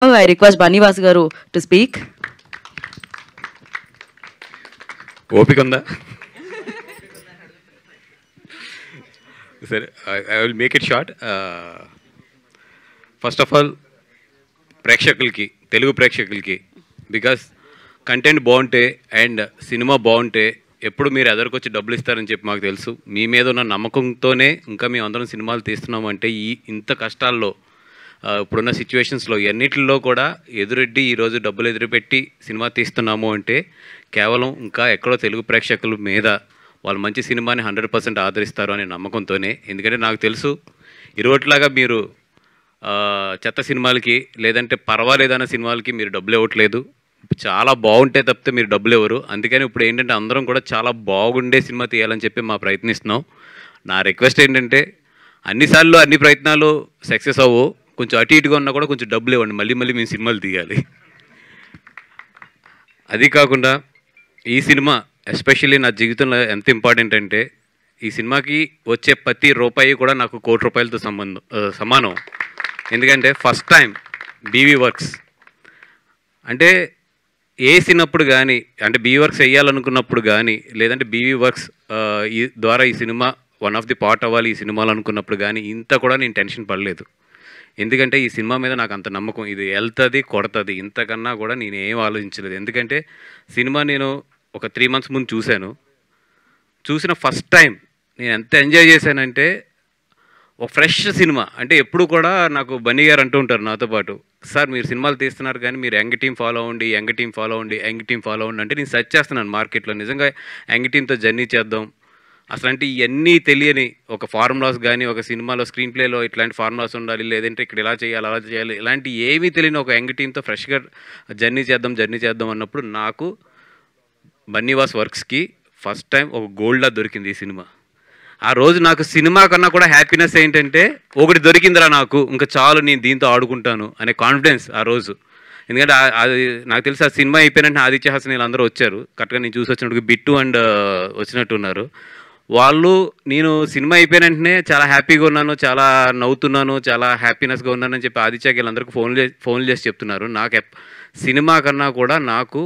I request Bannivas Garu to speak. Opikunda. Sir, I will make it short. First of all, ప్రేక్షకులకి తెలుగు ప్రేక్షకులకి because content బాగుంటే and cinema బాగుంటే ఎప్పుడు మీరు ఎదరికొచ్చి డబ్బులు ఇస్తారని చెప్పి మాకు తెలుసు. మీ మీద ఉన్న నమ్మకంతోనే ఇంకా మేము అందరం సినిమాలు తీస్తున్నామంటే ఇంత కష్టాల్లో ఇప్పుడున్న సిచ్యువేషన్స్లో ఎన్నిటిలో కూడా ఎదురెడ్డి ఈరోజు డబ్బులు ఎదురుపెట్టి సినిమా తీస్తున్నాము అంటే కేవలం ఇంకా ఎక్కడో తెలుగు ప్రేక్షకుల మీద వాళ్ళు మంచి సినిమాని 100% ఆదరిస్తారు అనే నమ్మకంతోనే. ఎందుకంటే నాకు తెలుసు ఇరువట్లాగా మీరు చెత్త సినిమాలకి లేదంటే పర్వాలేదన్న సినిమాలకి మీరు డబ్బులు ఇవ్వట్లేదు. చాలా బాగుంటే తప్పితే మీరు డబ్బులు ఇవ్వరు. అందుకని ఇప్పుడు ఏంటంటే అందరం కూడా చాలా బాగుండే సినిమా తీయాలని చెప్పి మా ప్రయత్నిస్తున్నాం. నా రిక్వెస్ట్ ఏంటంటే అన్నిసార్లు అన్ని ప్రయత్నాలు సక్సెస్ అవ్వు, కొంచెం అటు ఇటుగా ఉన్నా కూడా కొంచెం డబ్బులు ఇవ్వండి, మళ్ళీ మళ్ళీ మేము సినిమాలు తీయాలి. అది కాకుండా ఈ సినిమా ఎస్పెషల్లీ నా జీవితంలో ఎంత ఇంపార్టెంట్ అంటే ఈ సినిమాకి వచ్చే ప్రతి రూపాయి కూడా నాకు ₹1 కోటితో సమానం. ఎందుకంటే ఫస్ట్ టైం బీవీ వర్క్స్ అంటే వేసినప్పుడు కానీ, అంటే బీవీ వర్క్స్ వేయాలనుకున్నప్పుడు కానీ, లేదంటే బీవీ వర్క్స్ ద్వారా ఈ cinema one of the part అవ్వాలి ఈ సినిమాలు అనుకున్నప్పుడు కానీ ఇంత కూడా నేను టెన్షన్ పడలేదు. ఎందుకంటే ఈ సినిమా మీద నాకు అంత నమ్మకం, ఇది వెళ్తుంది కొడుతుంది, ఇంతకన్నా కూడా నేను ఏం ఆలోచించలేదు. ఎందుకంటే సినిమా నేను ఒక 3 months ముందు చూసిన ఫస్ట్ టైం నేను ఎంత ఎంజాయ్ చేశానంటే ఒక ఫ్రెష్ సినిమా. అంటే ఎప్పుడు కూడా నాకు బన్నీ గారు అంటూ ఉంటారు నాతో పాటు, సార్ మీరు సినిమాలు తీస్తున్నారు కానీ మీరు యంగ్ టీమ్ ఫాలో అవ్వండి, యంగ్ టీమ్ ఫాలో అవ్వండి, యంగ్ టీమ్ ఫాలో అవ్వండి అంటే నేను సెర్చ్ చేస్తున్నాను మార్కెట్లో నిజంగా యంగ్ టీమ్తో జర్నీ చేద్దాం. అసలు అంటే ఇవన్నీ తెలియని ఒక ఫార్ములాస్ కానీ, ఒక సినిమాలో స్క్రీన్ ప్లేలో ఇట్లాంటి ఫార్ములాస్ ఉండాలి, లేదంటే ఇక్కడ ఇలా చేయాలి అలా చేయాలి, ఇలాంటి ఏమీ తెలియని ఒక యంగ్ టీమ్తో ఫ్రెష్గా జర్నీ చేద్దాం అన్నప్పుడు నాకు బన్నీవాస్ వర్క్స్కి ఫస్ట్ టైం ఒక గోల్డ్లా దొరికింది ఈ సినిమా. ఆ రోజు నాకు సినిమా కన్నా కూడా హ్యాపీనెస్ ఏంటంటే ఒకటి దొరికిందిరా నాకు, ఇంకా చాలు నేను దీంతో ఆడుకుంటాను అనే కాన్ఫిడెన్స్ ఆ రోజు. ఎందుకంటే అది నాకు తెలిసి ఆ సినిమా అయిపోయినట్టు ఆదిత్య హాసన్ వీళ్ళందరూ వచ్చారు, కరెక్ట్గా నేను చూసి వచ్చినట్టు బిట్టు అండ్ వచ్చినట్టు ఉన్నారు వాళ్ళు. నేను సినిమా అయిపోయిన వెంటనే చాలా హ్యాపీగా ఉన్నాను, చాలా నవ్వుతున్నాను, చాలా హ్యాపీనెస్గా ఉన్నానని చెప్పి ఆదిత్యకి వీళ్ళందరికీ ఫోన్లు చేసి చెప్తున్నారు. నాకు సినిమా కన్నా కూడా నాకు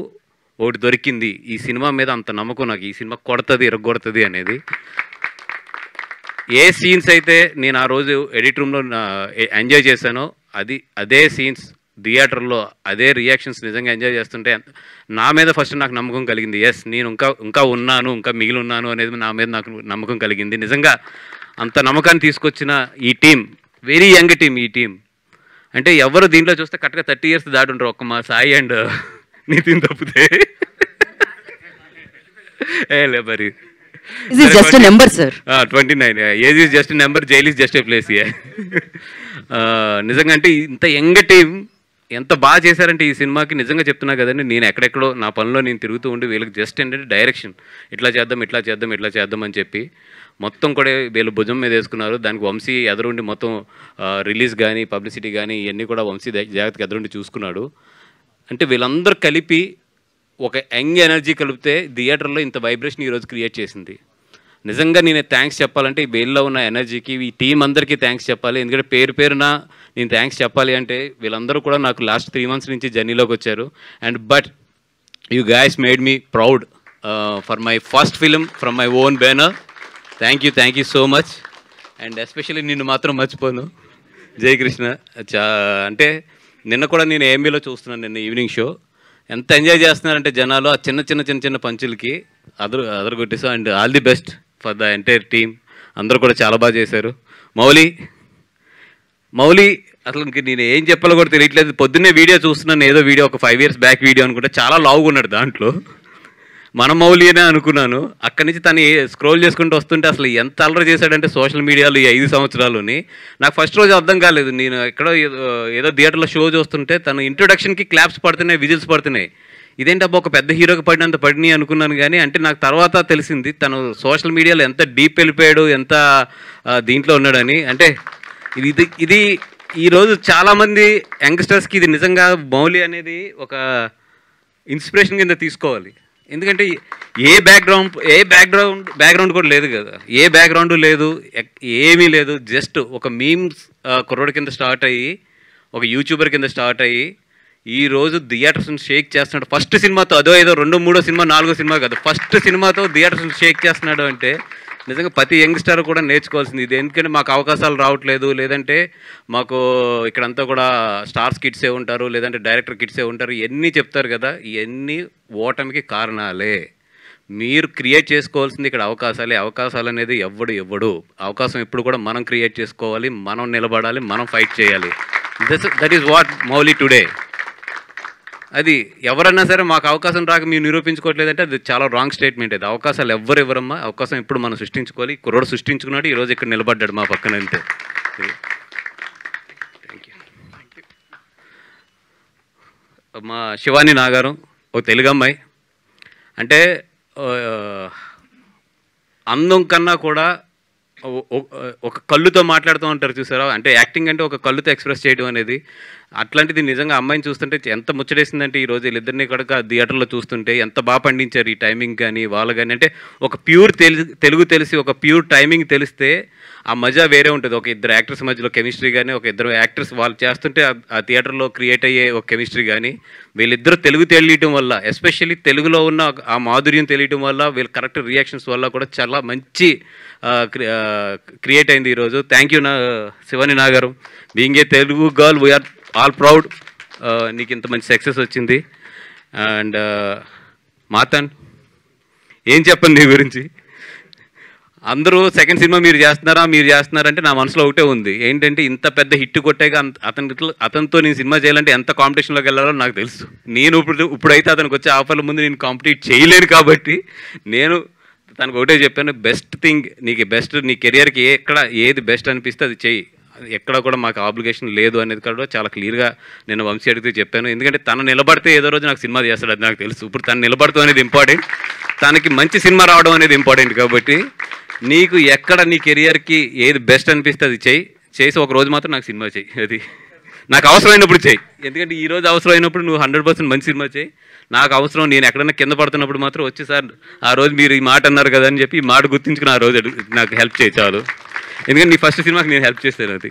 ఒకటి దొరికింది, ఈ సినిమా మీద అంత నమ్మకం నాకు, ఈ సినిమా కొడుతుంది ఇరగొడుతుంది అనేది. ఏ సీన్స్ అయితే నేను ఆ రోజు ఎడిట్ రూమ్లో ఎంజాయ్ చేశానో అదే సీన్స్ థియేటర్లో అదే రియాక్షన్స్ నిజంగా ఎంజాయ్ చేస్తుంటే నా మీద ఫస్ట్ నాకు నమ్మకం కలిగింది. ఎస్ నేను ఇంకా ఉన్నాను, ఇంకా మిగిలి ఉన్నాను అనేది నా మీద నాకు నమ్మకం కలిగింది. నిజంగా అంత నమ్మకాన్ని తీసుకొచ్చిన ఈ టీం, వెరీ యంగ్ టీం. ఈ టీం అంటే ఎవరు దీంట్లో చూస్తే కరెక్ట్గా 30 years దాటి ఉంటారు, ఒక్క మా సాయి అండ్ నితిన్ తప్పితే. మరి This is just a number, sir. 29. Age is just a number, jail is just a place. నిజంగా అంటే ఇంత యంగ్ టీం ఎంత బాగా చేశారంటే ఈ సినిమాకి నిజంగా చెప్తున్నా కదండి. నేను ఎక్కడెక్కడో నా పనిలో నేను తిరుగుతూ ఉండి వీళ్ళకి జస్ట్ ఏంటంటే డైరెక్షన్ ఇట్లా చేద్దాం అని చెప్పి మొత్తం కూడా వీళ్ళు భుజం మీద వేసుకున్నారు. దానికి వంశీ ఎదురుండి మొత్తం రిలీజ్ కానీ పబ్లిసిటీ కానీ ఇవన్నీ కూడా వంశీ జాగ్రత్తగా ఎదురుండి చూసుకున్నాడు. అంటే వీళ్ళందరూ కలిపి ఒక యంగ్ ఎనర్జీ కలిపితే థియేటర్లో ఇంత వైబ్రేషన్ ఈరోజు క్రియేట్ చేసింది. నిజంగా నేను థ్యాంక్స్ చెప్పాలంటే ఈ వీళ్ళలో ఉన్న ఎనర్జీకి ఈ టీం అందరికీ థ్యాంక్స్ చెప్పాలి. ఎందుకంటే పేరున నేను థ్యాంక్స్ చెప్పాలి అంటే వీళ్ళందరూ కూడా నాకు లాస్ట్ 3 months నుంచి జర్నీలోకి వచ్చారు. And but you guys made me proud for my first film from my own banner. Thank you so much. And especially నిన్ను మాత్రం మర్చిపోను, జయకృష్ణ. అంటే నిన్న కూడా నేను ఏఎంబీలో చూస్తున్నాను, నిన్న ఈవినింగ్ షో ఎంత ఎంజాయ్ చేస్తున్నారంటే జనాలు ఆ చిన్న పంచులకి అదరగొట్టేసాం. And all the best for the entire team, అందరూ కూడా చాలా బాగా చేశారు. మౌలి అసలు ఇంక నేను ఏం చెప్పాలో కూడా తెలియట్లేదు. పొద్దున్నే వీడియో చూస్తున్నాను, ఏదో వీడియో ఒక 5 years బ్యాక్ వీడియో అనుకుంటే చాలా లావుగా ఉన్నాడు దాంట్లో. మన మౌలి అనే అనుకున్నాను. అక్కడి నుంచి తను స్క్రోల్ చేసుకుంటూ వస్తుంటే అసలు ఎంత అల్లరి చేశాడంటే సోషల్ మీడియాలో ఈ 5 సంవత్సరాలని నాకు ఫస్ట్ రోజు అర్థం కాలేదు. నేను ఎక్కడో ఏదో థియేటర్లో షో చూస్తుంటే తను ఇంట్రొడక్షన్కి క్లాప్స్ పడుతున్నాయి, విజిల్స్ పడుతున్నాయి. ఇదేంటి అబ్బా ఒక పెద్ద హీరోకి పడినంత పడినాయి అనుకున్నాను. కానీ అంటే నాకు తర్వాత తెలిసింది తను సోషల్ మీడియాలో ఎంత డీప్ వెళ్ళిపోయాడు, ఎంత దీంట్లో ఉన్నాడని. అంటే ఇది ఈరోజు చాలామంది యంగ్స్టర్స్కి ఇది నిజంగా మౌలి అనేది ఒక ఇన్స్పిరేషన్ కింద తీసుకోవాలి. ఎందుకంటే ఏ బ్యాక్గ్రౌండ్ కూడా లేదు కదా, ఏ బ్యాక్గ్రౌండ్ లేదు, ఏమీ లేదు. జస్ట్ ఒక మీమ్స్ కుర్రోడి కింద స్టార్ట్ అయ్యి ఒక యూట్యూబర్ కింద స్టార్ట్ అయ్యి ఈరోజు థియేటర్స్ని షేక్ చేస్తున్నాడు. ఫస్ట్ సినిమాతో అదో ఏదో 2, 3 సినిమా 4 సినిమా కాదు, ఫస్ట్ సినిమాతో థియేటర్స్ని షేక్ చేస్తున్నాడు అంటే నిజంగా ప్రతి యంగ్స్టర్ కూడా నేర్చుకోవాల్సింది ఇది. ఎందుకంటే మాకు అవకాశాలు రావట్లేదు, లేదంటే మాకు ఇక్కడంతా కూడా స్టార్స్ కిడ్సే ఉంటారు, లేదంటే డైరెక్టర్ కిడ్సే ఉంటారు, ఇవన్నీ చెప్తారు కదా, ఇవన్నీ ఓటమికి కారణాలే. మీరు క్రియేట్ చేసుకోవాల్సింది ఇక్కడ అవకాశాలే. అవకాశాలు అనేది ఇవ్వడు. అవకాశం ఎప్పుడు కూడా మనం క్రియేట్ చేసుకోవాలి, మనం నిలబడాలి, మనం ఫైట్ చేయాలి. That is what Mouli today. అది ఎవరన్నా సరే మాకు అవకాశం రాక మీరు నిరూపించుకోవట్లేదంటే అది చాలా రాంగ్ స్టేట్మెంట్. అది అవకాశాలు ఇవ్వరమ్మా, అవకాశం ఎప్పుడు మనం సృష్టించుకోవాలి. కుర్రోడు సృష్టించుకున్నాడు, ఈరోజు ఇక్కడ నిలబడ్డాడు మా పక్కన, అంతే. Thank you. మా శివాని నాగారం ఒక తెలుగు అమ్మాయి. అంటే అందం కన్నా కూడా ఒక కళ్ళుతో మాట్లాడుతూ ఉంటారు చూసారా, అంటే యాక్టింగ్ అంటే ఒక కళ్ళుతో ఎక్స్ప్రెస్ చేయడం అనేది. అట్లాంటిది నిజంగా అమ్మాయిని చూస్తుంటే ఎంత ముచ్చటేసిందంటే ఈరోజు వీళ్ళిద్దరిని కనుక థియేటర్లో చూస్తుంటే ఎంత బాగా పండించారు ఈ టైమింగ్ కానీ వాళ్ళు కానీ. అంటే ఒక ప్యూర్ తెలుగు తెలిసి ఒక ప్యూర్ టైమింగ్ తెలిస్తే ఆ మజా వేరే ఉంటుంది. ఒక ఇద్దరు యాక్టర్స్ మధ్యలో కెమిస్ట్రీ కానీ, ఒక ఇద్దరు యాక్టర్స్ వాళ్ళు చేస్తుంటే ఆ థియేటర్లో క్రియేట్ అయ్యే ఒక కెమిస్ట్రీ కానీ, వీళ్ళిద్దరూ తెలుగు తెలియటం వల్ల, ఎస్పెషల్లీ తెలుగులో ఉన్న ఆ మాధుర్యం తెలియటం వల్ల, వీళ్ళ కరెక్ట్ రియాక్షన్స్ వల్ల కూడా చాలా మంచి క్రియేట్ అయింది ఈరోజు. థ్యాంక్ యూ శివాని నాగారు. Being a Telugu girl we are all proud. నీకు ఇంత మంచి సక్సెస్ వచ్చింది. అండ్ మాతన్ ఏం చెప్పండి నీ గురించి. అందరూ సెకండ్ సినిమా మీరు చేస్తున్నారంటే నా మనసులో ఒకటే ఉంది, ఏంటంటే ఇంత పెద్ద హిట్ కొట్టాక అతనితో నేను సినిమా చేయాలంటే ఎంత కాంపిటీషన్లోకి వెళ్ళాలో నాకు తెలుసు. నేను ఇప్పుడైతే అతనికి వచ్చే ఆఫర్ల ముందు నేను కాంపిటీట్ చేయలేను కాబట్టి నేను తనకు ఒకటే చెప్పాను, బెస్ట్ థింగ్ నీకు బెస్ట్, నీ కెరియర్కి ఏది బెస్ట్ అనిపిస్తే అది చెయ్యి, ఎక్కడ కూడా మాకు ఆబ్లిగేషన్ లేదు అనేది కూడా చాలా క్లియర్గా నేను వంశీ అడిగితే చెప్పాను. ఎందుకంటే తను నిలబడితే ఏదో రోజు నాకు సినిమా చేస్తాడు, అది నాకు తెలుసు. ఇప్పుడు తను నిలబడతాం అనేది ఇంపార్టెంట్, తనకి మంచి సినిమా రావడం అనేది ఇంపార్టెంట్. కాబట్టి నీకు ఎక్కడ నీ కెరియర్కి ఏది బెస్ట్ అనిపిస్తే అది చేసి ఒక రోజు మాత్రం నాకు సినిమా చేయి, అది నాకు అవసరమైనప్పుడు చేయి. ఎందుకంటే ఈ రోజు అవసరమైనప్పుడు నువ్వు 100% మంచి సినిమా చేయి. నాకు అవసరం, నేను ఎక్కడన్నా కింద పడుతున్నప్పుడు మాత్రం వచ్చి సార్ ఆ రోజు మీరు ఈ మాట అన్నారు కదా అని చెప్పి ఈ మాట గుర్తించుకుని ఆ రోజు నాకు హెల్ప్ చేయి చాలు. ఎందుకంటే నీ ఫస్ట్ సినిమాకి నేను హెల్ప్ చేస్తాను అది.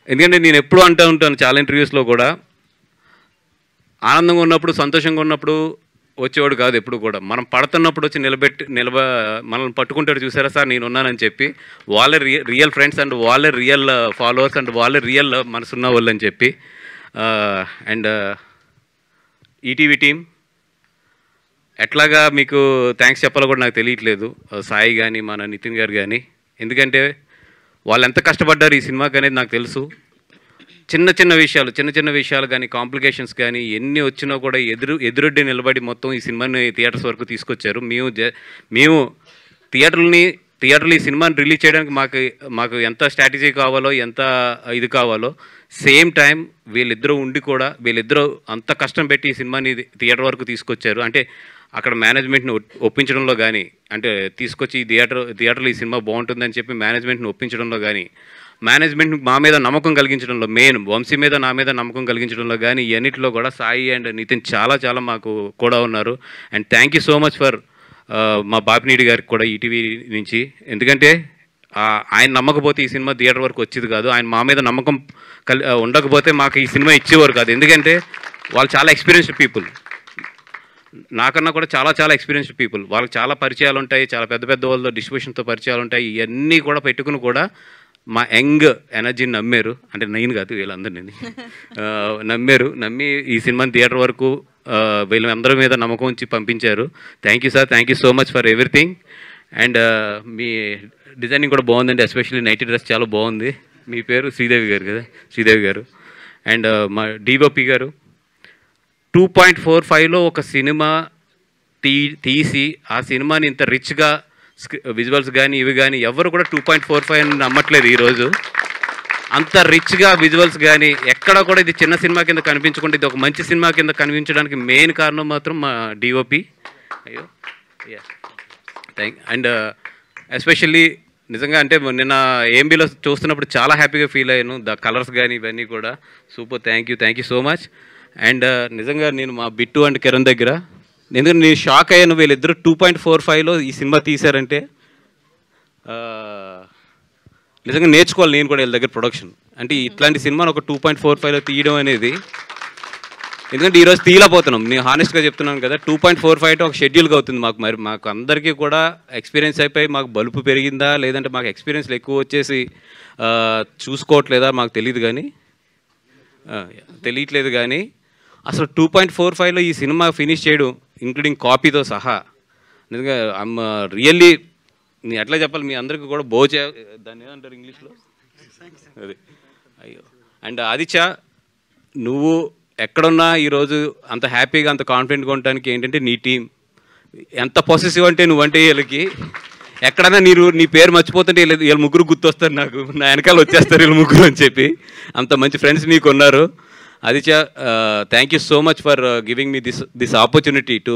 ఎందుకంటే నేను ఎప్పుడూ అంటూ ఉంటాను చాలా ఇంటర్వ్యూస్లో కూడా, ఆనందంగా ఉన్నప్పుడు సంతోషంగా ఉన్నప్పుడు వచ్చేవాడు కాదు ఎప్పుడు కూడా, మనం పడుతున్నప్పుడు వచ్చి మనల్ని పట్టుకుంటాడు చూసారా సార్ నేను ఉన్నానని చెప్పి, వాళ్ళే రియల్ ఫ్రెండ్స్ అండ్ వాళ్ళే రియల్ ఫాలోవర్స్ అండ్ వాళ్ళే రియల్ మనసున్న వాళ్ళు అని చెప్పి. అండ్ ఈటీవీ టీం ఎట్లాగా మీకు థ్యాంక్స్ చెప్పాలో కూడా నాకు తెలియట్లేదు, సాయి కానీ మన నితిన్ గారు కానీ. ఎందుకంటే వాళ్ళు ఎంత కష్టపడ్డారు ఈ సినిమాకి అనేది నాకు తెలుసు. చిన్న చిన్న విషయాలు కానీ, కాంప్లికేషన్స్ కానీ ఎన్ని వచ్చినా కూడా ఎదురొడ్డి నిలబడి మొత్తం ఈ సినిమాని థియేటర్స్ వరకు తీసుకొచ్చారు. మేము థియేటర్లు ఈ సినిమాని రిలీజ్ చేయడానికి మాకు ఎంత స్ట్రాటజీ కావాలో, ఎంత ఇది కావాలో, సేమ్ టైం వీళ్ళిద్దరూ ఉండి కూడా వీళ్ళిద్దరూ అంత కష్టం పెట్టి ఈ సినిమాని థియేటర్ వరకు తీసుకొచ్చారు. అంటే అక్కడ మేనేజ్మెంట్ని ఒప్పించడంలో కానీ, అంటే తీసుకొచ్చి ఈ థియేటర్లో ఈ సినిమా బాగుంటుందని చెప్పి మేనేజ్మెంట్ని ఒప్పించడంలో కానీ, మేనేజ్మెంట్ మా మీద నమ్మకం కలిగించడంలో, మెయిన్ వంశీ మీద నా మీద నమ్మకం కలిగించడంలో కానీ, ఇవన్నిటిలో కూడా సాయి అండ్ నితిన్ చాలా మాకు కూడా ఉన్నారు. And thank you so much for మా బాపినీడి గారికి కూడా ఈటీవీ నుంచి. ఎందుకంటే ఆయన నమ్మకపోతే ఈ సినిమా థియేటర్ వరకు వచ్చేది కాదు, ఆయన మా మీద నమ్మకం ఉండకపోతే మాకు ఈ సినిమా ఇచ్చేవారు కాదు. ఎందుకంటే వాళ్ళు చాలా ఎక్స్పీరియన్స్డ్ పీపుల్, నాకన్నా కూడా చాలా ఎక్స్పీరియన్స్డ్ పీపుల్. వాళ్ళకి చాలా పరిచయాలు ఉంటాయి, చాలా పెద్ద వాళ్ళతో డిస్ట్రిబ్యూషన్తో పరిచయాలు ఉంటాయి. ఇవన్నీ కూడా పెట్టుకుని కూడా మా యంగ్ ఎనర్జీని నమ్మారు, అంటే నేను కాదు వీళ్ళందరినీ నమ్మి ఈ సినిమాని థియేటర్ వరకు వీళ్ళందరి మీద నమ్మకం ఉంచి పంపించారు. Thank you sir, thank you so much for everything. And me designing కూడా బాగుందండి, ఎస్పెషల్లీ నైటీ డ్రెస్ చాలా బాగుంది. మీ పేరు శ్రీదేవి గారు కదా, శ్రీదేవి గారు. అండ్ మా డిఓపి గారు 2.45లో ఒక సినిమా తీసి ఆ సినిమాని ఇంత రిచ్గా విజువల్స్ కానీ ఇవి కానీ ఎవరు కూడా 2.45 అని నమ్మట్లేదు ఈరోజు. అంత రిచ్గా విజువల్స్ కానీ ఎక్కడ కూడా ఇది చిన్న సినిమా కింద కనిపించకుండా ఇది ఒక మంచి సినిమా కింద కనిపించడానికి మెయిన్ కారణం మాత్రం మా డిఓపి. అండ్ ఎస్పెషల్లీ నిజంగా అంటే నిన్న ఏఎంబీలో చూస్తున్నప్పుడు చాలా హ్యాపీగా ఫీల్ అయ్యాను. ద కలర్స్ కానీ ఇవన్నీ కూడా super. Thank you so much. And నిజంగా నేను మా బిట్టు అండ్ కిరణ్ దగ్గర, ఎందుకంటే నేను షాక్ అయ్యాను, వీళ్ళిద్దరూ 2.45లో ఈ సినిమా తీశారంటే నిజంగా నేర్చుకోవాలి నేను కూడా వీళ్ళ దగ్గర ప్రొడక్షన్. అంటే ఇట్లాంటి సినిమాను ఒక 2.45లో తీయడం అనేది, ఎందుకంటే ఈరోజు తీయలేకపోతున్నాం. నేను హానెస్ట్గా చెప్తున్నాను కదా, 2.45 ఒక షెడ్యూల్గా అవుతుంది మాకు. మరి మాకు అందరికీ కూడా ఎక్స్పీరియన్స్ అయిపోయి మాకు బలుపు పెరిగిందా లేదంటే మాకు ఎక్స్పీరియన్స్లు ఎక్కువ వచ్చేసి చూసుకోవట్లేదా మాకు తెలియట్లేదు కానీ అసలు 2.45లో ఈ సినిమా ఫినిష్ చేయడం ఇంక్లూడింగ్ కాపీతో సహా, నిజంగా ఐమ్ రియల్లీ, నేను ఎట్లా చెప్పాలి మీ అందరికీ కూడా దాన్ని ఏమంటారు ఇంగ్లీష్లో, అది అయ్యో. అండ్ ఆదిత్య, నువ్వు ఎక్కడున్నా ఈరోజు అంత హ్యాపీగా అంత కాన్ఫిడెంట్గా ఉండడానికి ఏంటంటే నీ టీం ఎంత పొసెసివ్ అంటే నువ్వంటే వీళ్ళకి ఎక్కడన్నా నీ పేరు మర్చిపోతుంటే వీళ్ళు ముగ్గురు గుర్తొస్తారు నాకు, నా వెనకాల వచ్చేస్తారు వీళ్ళు ముగ్గురు అని చెప్పి, అంత మంచి ఫ్రెండ్స్ మీకు ఉన్నారు. Aditya, thank you so much for giving me this opportunity to,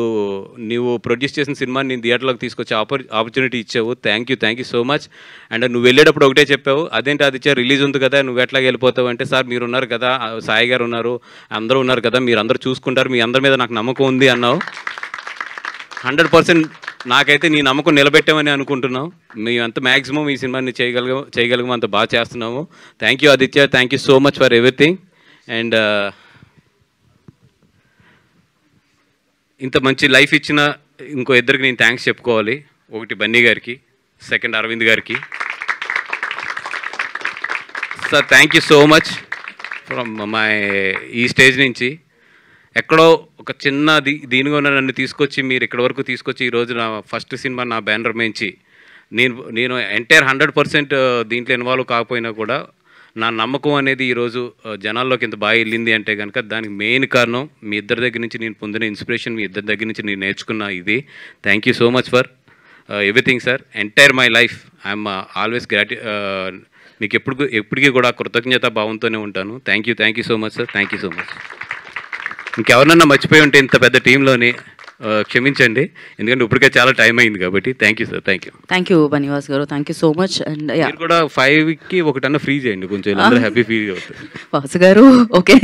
నువ్వు ప్రొడ్యూస్ చేసిన సినిమాని నేను థియేటర్లోకి తీసుకొచ్చే ఆపర్చునిటీ ఇచ్చావు. Thank you so much. And నువ్వు వెళ్ళేటప్పుడు ఒకటే చెప్పావు, అదేంటి ఆదిత్య రిలీజ్ ఉంది కదా నువ్వు ఎట్లా వెళ్ళిపోతావు అంటే, సార్ మీరు ఉన్నారు కదా, సాయి గారు ఉన్నారు, అందరూ ఉన్నారు కదా, మీరు అందరూ చూసుకుంటారు, మీ అందరి మీద నాకు నమ్మకం ఉంది అన్నావు. 100% నాకైతే నీ నమ్మకం నిలబెట్టామని అనుకుంటున్నావు. మేము అంత మ్యాక్సిమం ఈ సినిమాని చేయగలిగాము, అంత బాగా చేస్తున్నాము. Thank you Aditya, thank you so much for everything. And ఇంత మంచి లైఫ్ ఇచ్చిన ఇంకో ఇద్దరికి నేను థ్యాంక్స్ చెప్పుకోవాలి. ఒకటి బన్నీ గారికి, సెకండ్ అరవింద్ గారికి. Sir thank you so much from my ఈ స్టేజ్ నుంచి ఎక్కడో ఒక చిన్న దీనిగా ఉన్న నన్ను తీసుకొచ్చి మీరు ఇక్కడి వరకు తీసుకొచ్చి ఈరోజు నా ఫస్ట్ సినిమా నా బ్యానర్ మేంచి నేను ఎంటైర్ 100% దీంట్లో ఇన్వాల్వ్ కాకపోయినా కూడా నా నమ్మకం అనేది ఈరోజు జనాల్లోకి ఇంత బాగా వెళ్ళింది అంటే కనుక దానికి మెయిన్ కారణం మీ ఇద్దరి దగ్గర నుంచి నేను పొందిన ఇన్స్పిరేషన్, మీ ఇద్దరి దగ్గర నుంచి నేను నేర్చుకున్న ఇది. Thank you so much for everything sir. Entire my life I'm always మీకు ఎప్పటికీ కూడా కృతజ్ఞత భావంతోనే ఉంటాను. Thank you so much sir. Thank you so much. ఇంకెవరినన్నా మర్చిపోయి ఉంటే ఇంత పెద్ద టీంలోని క్షమించండి, ఎందుకంటే ఇప్పటికే చాలా టైం అయింది కాబట్టి. Thank you sir. Thank you బనివాస్ గారు, thank you so much. And మీరు కూడా 5కి ఒకటన్నా ఫ్రీ చేయండి, కొంచెం అందరూ హ్యాపీ ఫీల్ అవుతారు. వాసు గారు ఓకే.